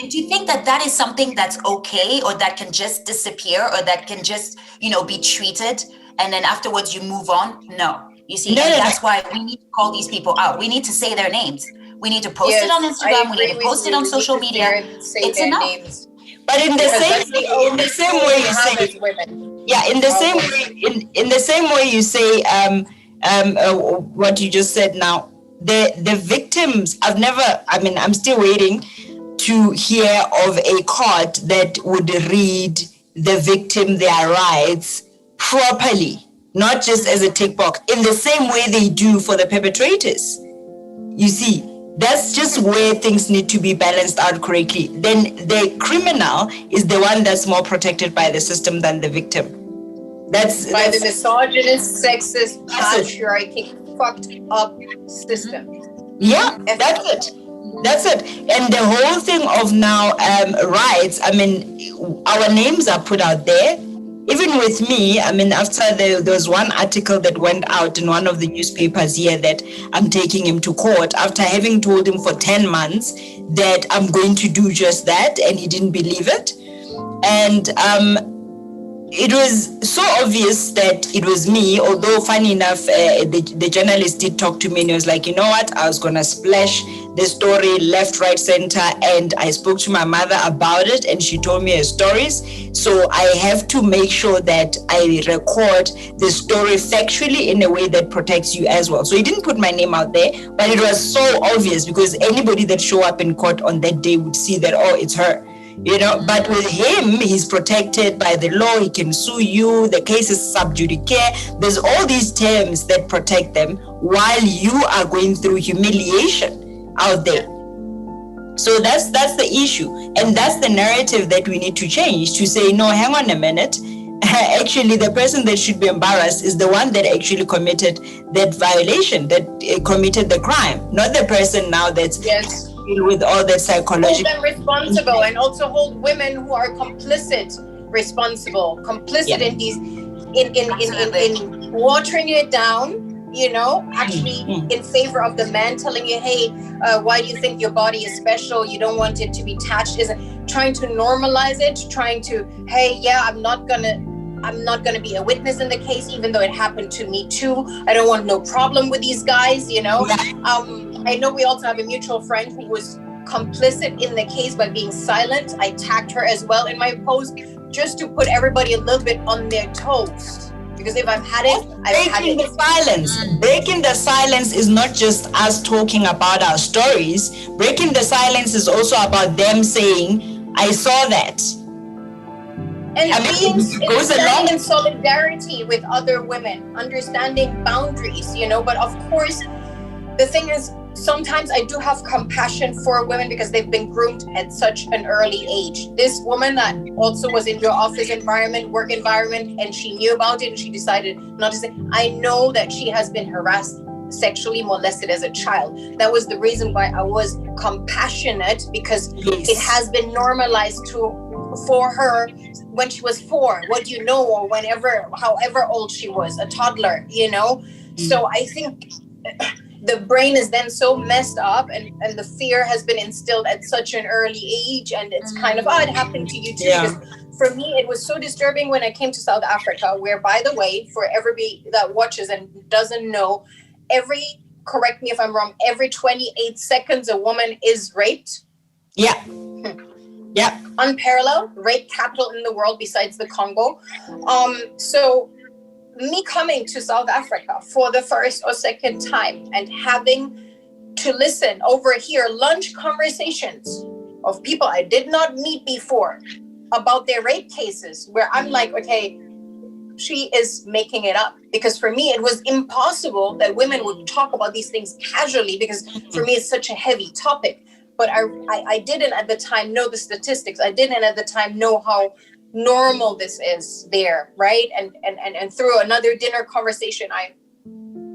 And do you think that that is something that's okay, or that can just disappear, or that can just, be treated and then afterwards you move on? No. You see, No, and no, no. that's why we need to call these people out. We need to say their names. We need to post it on Yes, I Instagram. We need agree to with post it you. on We need social to media. say It's their enough. names But in the because same that's the only tool way we you have say, as women. yeah, in the same way, in the same way you say, what you just said now, the victims. I've never. I mean, I'm still waiting to hear of a court that would read the victim their rights properly, not just as a tick box, in the same way they do for the perpetrators. You see, that's just where things need to be balanced out correctly. Then the criminal is the one that's more protected by the system than the victim. That's the misogynist, sexist, That's it. patriarchy, fucked up system. Yeah, that's it. That's it. And the whole thing of now rights, I mean, our names are put out there. Even with me, I mean, after there was one article that went out in one of the newspapers here that I'm taking him to court after having told him for 10 months that I'm going to do just that, and he didn't believe it. And it was so obvious that it was me, although funny enough, the journalist did talk to me and he was like, you know what, I was going to splash the story left, right, center. And I spoke to my mother about it and she told me her stories. So I have to make sure that I record the story factually in a way that protects you as well. So he didn't put my name out there, but it was so obvious because anybody that showed up in court on that day would see that, oh, it's her. But with him, he's protected by the law. He can sue you. The case is sub judice. There's all these terms that protect them while you are going through humiliation out there. So that's the issue. And that's the narrative that we need to change, to say, no, hang on a minute. Actually, the person that should be embarrassed is the one that actually committed that violation, that committed the crime, not the person now that's with all that psychology. Hold them responsible, and also hold women who are complicit in these in watering it down, actually in favor of the man telling you, hey, why do you think your body is special? You don't want it to be touched. Isn't trying to normalize it, trying to, hey, yeah, I'm not gonna be a witness in the case, even though it happened to me too. I don't want no problem with these guys, I know we also have a mutual friend who was complicit in the case by being silent. I tagged her as well in my post just to put everybody a little bit on their toes. Because if I've had it, I've had it. The silence. Breaking the silence is not just us talking about our stories. Breaking the silence is also about them saying, I saw that. And standing in solidarity with other women, understanding boundaries, but of course, the thing is, sometimes I do have compassion for women because they've been groomed at such an early age. This woman that also was in your office environment, work environment, and she knew about it and she decided not to say, I know that she has been harassed, sexually molested as a child. That was the reason why I was compassionate, because it has been normalized for her when she was 4, what do you know, or however old she was, a toddler, So I think the brain is then so messed up, and the fear has been instilled at such an early age, and it's kind of, it happened to you too. Because for me, it was so disturbing when I came to South Africa, where, by the way, for everybody that watches and doesn't know, correct me if I'm wrong, every 28 seconds a woman is raped. Yeah. Unparalleled, rape capital in the world besides the Congo. So me coming to South Africa for the first or second time and having to listen, overhear lunch conversations of people I did not meet before about their rape cases, where I'm like, okay, she is making it up. Because for me, it was impossible that women would talk about these things casually, because for me, it's such a heavy topic. But I didn't at the time know the statistics. I didn't at the time know how normal this is there, right? And through another dinner conversation, I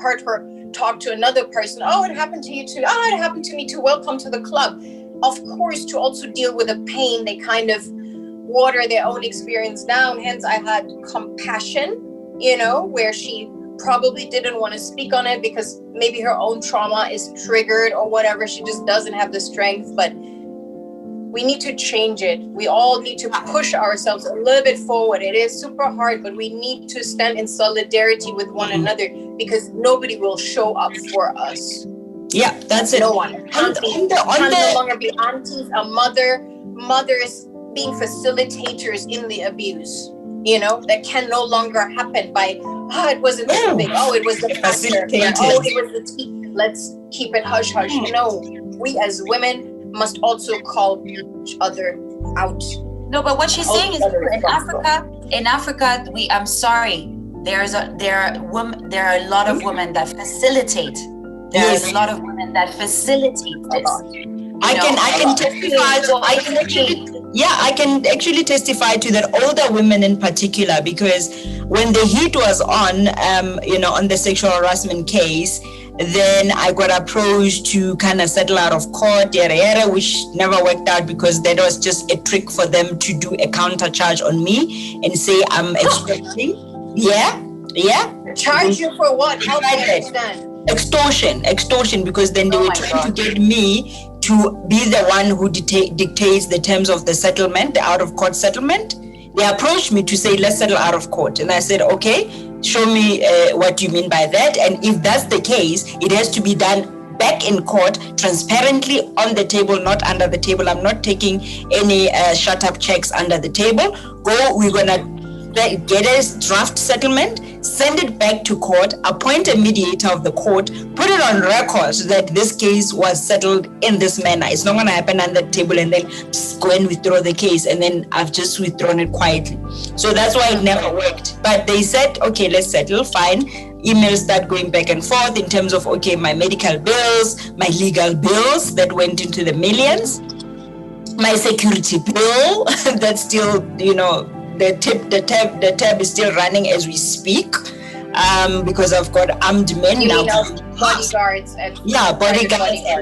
heard her talk to another person. Oh, it happened to you too. Oh, it happened to me too. Welcome to the club. Of course, to also deal with the pain, they kind of water their own experience down. Hence, I had compassion, where she probably didn't want to speak on it because maybe her own trauma is triggered or whatever. She just doesn't have the strength. But we need to change it. We all need to push ourselves a little bit forward. It is super hard, but we need to stand in solidarity with one another, because nobody will show up for us. Yeah, that's it. No one. It can't no longer be aunties, a mothers being facilitators in the abuse. That can no longer happen by, it wasn't too big. Oh, it was the pastor. Oh, it was the teacher. Let's keep it hush hush. No, we as women must also call each other out. No, but what she's saying is, in Africa, I'm sorry, there are a lot of women that facilitate. There's a lot of women that facilitate this. I can testify. I can actually testify to that, older women in particular, because when the heat was on the sexual harassment case, then I got approached to kind of settle out of court, which never worked out, because that was just a trick for them to do a counter charge on me and say I'm extorting. Yeah. Charge you for what? How do I understand? Extortion, because then they were trying to get me to be the one who dictates the terms of the settlement, the out of court settlement. They approached me to say, let's settle out of court. And I said, okay, show me what you mean by that. And if that's the case, it has to be done back in court, transparently on the table, not under the table. I'm not taking any shut up checks under the table. We're going to get a draft settlement, send it back to court, appoint a mediator of the court, put it on record that this case was settled in this manner. It's not going to happen on the table and then just go and withdraw the case, and then I've just withdrawn it quietly. So that's why it never worked. But they said, okay, let's settle, fine. Emails start going back and forth in terms of, okay, my medical bills, my legal bills that went into the millions, my security bill that's still, the tab is still running as we speak, because I've got armed men now. Bodyguards and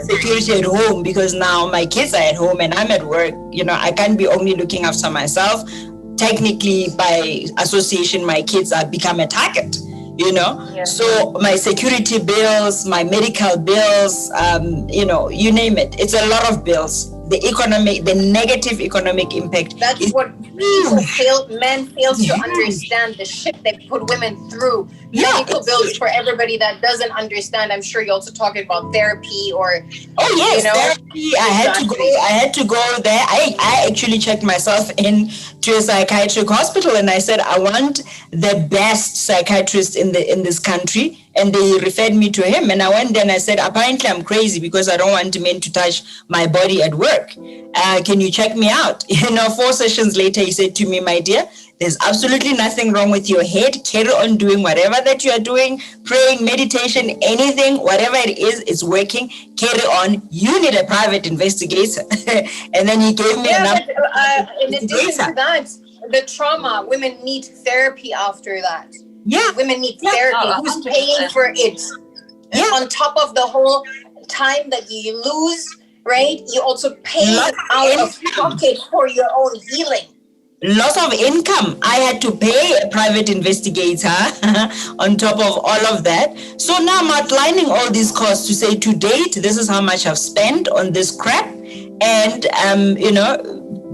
security at home, because now my kids are at home and I'm at work. I can't be only looking after myself. Technically, by association, my kids have become a target. So my security bills, my medical bills, you name it. It's a lot of bills. The negative economic impact. That's what men fail to understand, the shit they put women through. Medical bills, for everybody that doesn't understand. I'm sure you're also talking about therapy or. Oh yes, therapy. I had to go there. I actually checked myself in to a psychiatric hospital, and I said I want the best psychiatrist in this country. And they referred me to him. And I went there and I said, apparently I'm crazy because I don't want men to touch my body at work. Can you check me out? 4 sessions later, he said to me, my dear, there's absolutely nothing wrong with your head. Carry on doing whatever that you are doing, praying, meditation, anything, whatever it is, it's working. Carry on. You need a private investigator. And then he gave me a number. In addition to that, the trauma, women need therapy after that. Yeah. Women need therapy. Who's paying for it? Yeah. On top of the whole time that you lose, right? You also pay out of pocket for your own healing. Loss of income. I had to pay a private investigator on top of all of that. So now I'm outlining all these costs to say, to date, this is how much I've spent on this crap. And,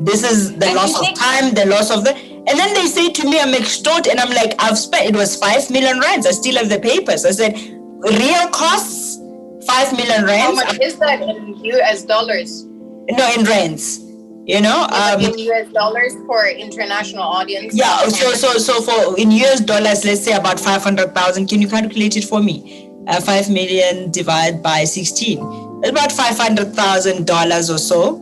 this is the loss of time, the loss of the... And then they say to me, I'm extort, and I'm like, I've spent, it was 5 million rands. I still have the papers. I said, real costs, 5 million rands. How much is that in US dollars? No, in rands. In US dollars for international audience. Yeah, so for in US dollars, let's say about 500,000. Can you calculate it for me? 5 million divided by 16. It's about $500,000 or so.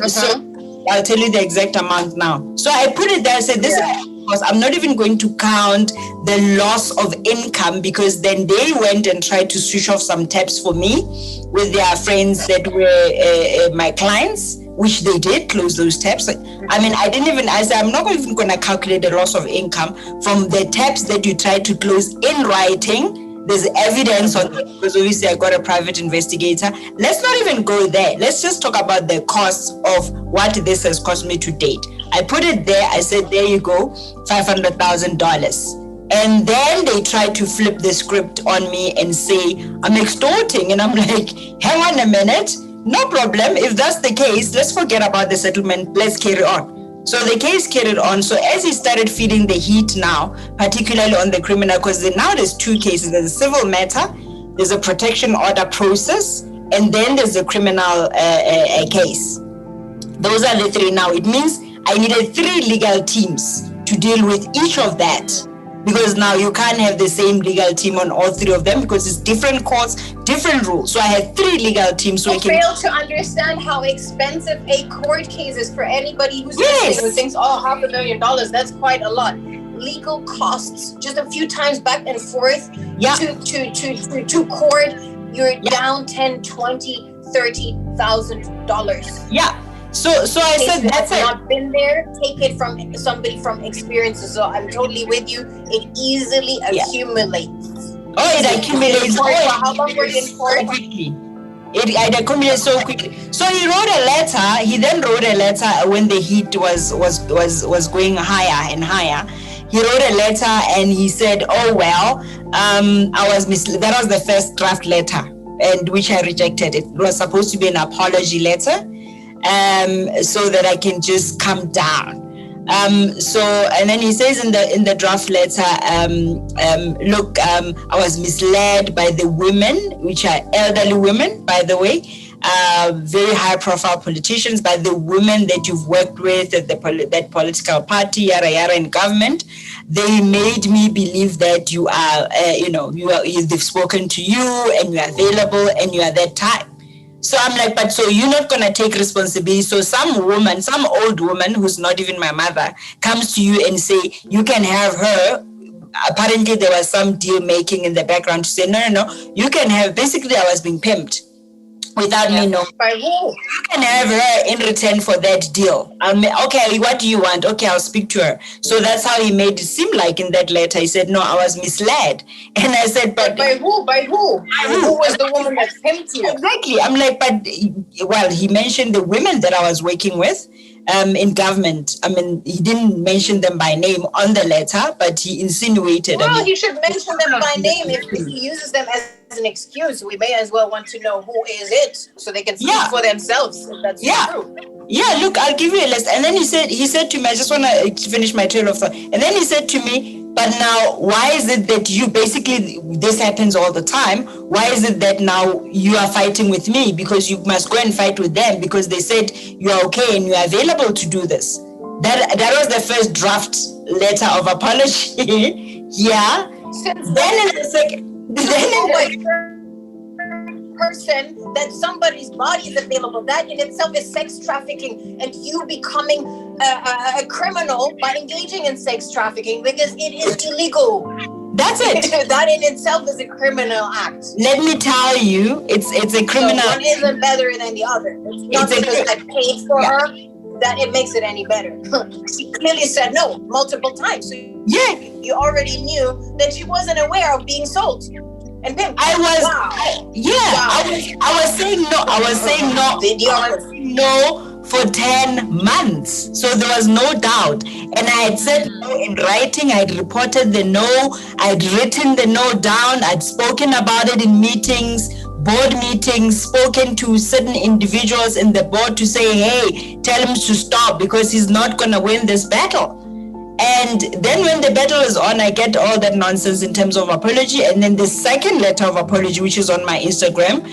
So I'll tell you the exact amount now. So I put it there. I said, this is because I'm not even going to count the loss of income, because then they went and tried to switch off some taps for me with their friends that were my clients, which they did close those taps. I said, I'm not even going to calculate the loss of income from the taps that you tried to close in writing. There's evidence on it, because obviously I got a private investigator. Let's not even go there. Let's just talk about the costs of what this has cost me to date. I put it there. I said, there you go, $500,000. And then they tried to flip the script on me and say, I'm extorting. And I'm like, hang on a minute. no problem. If that's the case, let's forget about the settlement. Let's carry on. So the case carried on. So as he started feeling the heat now, particularly on the criminal, because now there's two cases. There's a civil matter, there's a protection order process, and then there's a criminal case. Those are the three now. It means I needed 3 legal teams to deal with each of that, because now you can't have the same legal team on all 3 of them because it's different courts, different rules. So I had 3 legal teams. So I fail to understand how expensive a court case is for anybody who's listening who thinks, oh, $500,000, that's quite a lot. Legal costs, just a few times back and forth to court, you're down $10,000, $20,000, $30,000. Yeah. So I said that's it. Not been there. Take it from somebody from experience. So I'm totally with you. It easily accumulates. Oh, it accumulates. How long were you in court? Quickly. It accumulates so quickly. So he wrote a letter. He then wrote a letter when the heat was going higher and higher. He wrote a letter and he said, "Oh well, I was misled." That was the first draft letter, and which I rejected. It was supposed to be an apology letter. So that I can just come down. So, and then he says in the draft letter, look, I was misled by the women, which are elderly women, by the way, very high profile politicians, by the women that you've worked with at that political party, yada yada, in government. They made me believe that you are, they've spoken to you and you are available and you are that type. So I'm like, but so you're not going to take responsibility. So some old woman who's not even my mother comes to you and say, you can have her. Apparently there was some deal making in the background to say, no, you can have, basically I was being pimped without me knowing. By who? You can have her in return for that deal. Okay, what do you want? Okay, I'll speak to her. So that's how he made it seem like in that letter. He said, no, I was misled. And I said, but by who? By who? Who was the woman that pimped you? Exactly. I'm like, but, well, he mentioned the women that I was working with in government. I mean, he didn't mention them by name on the letter, but he insinuated. Well, he should mention them by name. If he uses them as an excuse, we may as well want to know who is it, so they can speak for themselves. If that's true. Yeah, look, I'll give you a list. And then he said to me, I just want to finish my trail of thought. And then he said to me, but now, why is it that you, basically, this happens all the time. Why is it that now you are fighting with me? Because you must go and fight with them because they said you are okay and you are available to do this. That was the first draft letter of apology. Yeah. Then in the second, person that somebody's body is available, that in itself is sex trafficking, and you becoming a criminal by engaging in sex trafficking because it is illegal. That's it. That in itself is a criminal act. Let me tell you, it's a criminal. So one isn't better than the other. It's not because I paid for her that it makes it any better. She clearly said no multiple times. So you already knew that she wasn't aware of being sold. And then I was saying no. I was saying no for 10 months. So there was no doubt. And I had said no in writing. I had reported the no. I had written the no down. I'd spoken about it in meetings, board meetings, spoken to certain individuals in the board to say, hey, tell him to stop because he's not going to win this battle. And then when the battle is on, I get all that nonsense in terms of apology. And then the second letter of apology, which is on my Instagram,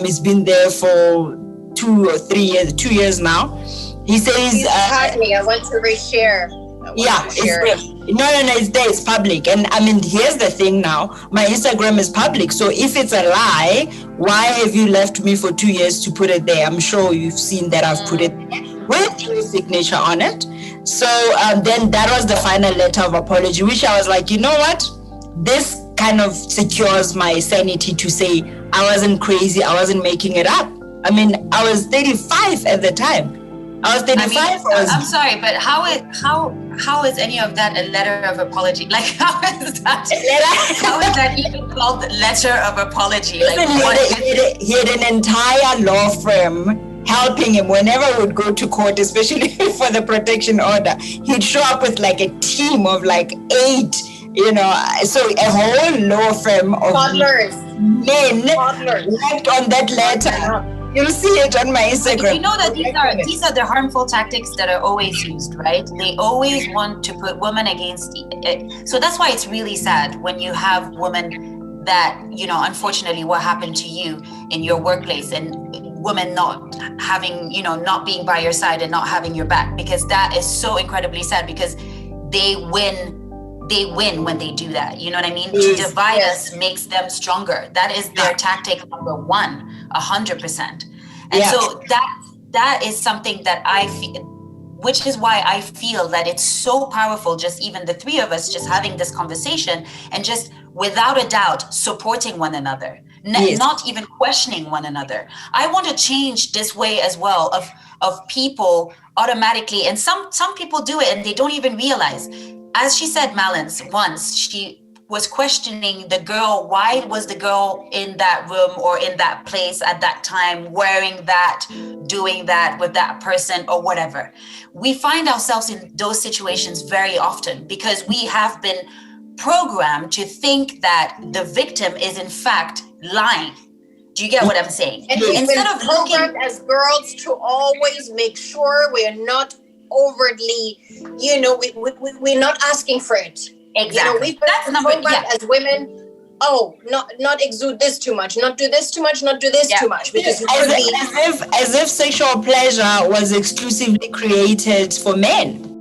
it's been there for 2 or 3 years, 2 years now. He says, tag me. I want to reshare. It's there. No, it's there. It's public. And I mean, here's the thing now. My Instagram is public. So if it's a lie, why have you left me for 2 years to put it there? I'm sure you've seen that I've put it there with your signature on it. So then that was the final letter of apology, which I was like, you know what? This kind of secures my sanity to say I wasn't crazy. I wasn't making it up. I mean, I was 35 at the time. I was 35. I'm sorry, but how is any of that a letter of apology? Like, how is that even called a letter of apology? Like, he had an entire law firm helping him whenever he would go to court, especially for the protection order. He'd show up with like a team of like 8, so a whole law firm of men worked on that letter. You'll see it on my Instagram. You know that these are the harmful tactics that are always used, right? They always want to put women against. So that's why it's really sad when you have women that, you know, unfortunately what happened to you in your workplace, and women not having, you know, not being by your side and not having your back, because that is so incredibly sad, because they win when they do that. You know what I mean? To divide us makes them stronger. That is their tactic number one, 100%. And so that is something that I feel, which is why I feel that it's so powerful, just even the three of us just having this conversation and just without a doubt supporting one another, not even questioning one another. I want to change this way as well of people automatically, and some people do it and they don't even realize. As she said, Mallence, once she was questioning the girl, why was the girl in that room or in that place at that time, wearing that, doing that with that person or whatever. We find ourselves in those situations very often because we have been programmed to think that the victim is in fact lying. Do you get what I'm saying? And we've been programmed as girls to always make sure we're not overtly, you know, we're not asking for it. Exactly. You know, we've been programmed as women, not exude this too much, not do this too much, not do this too much. Because as if sexual pleasure was exclusively created for men.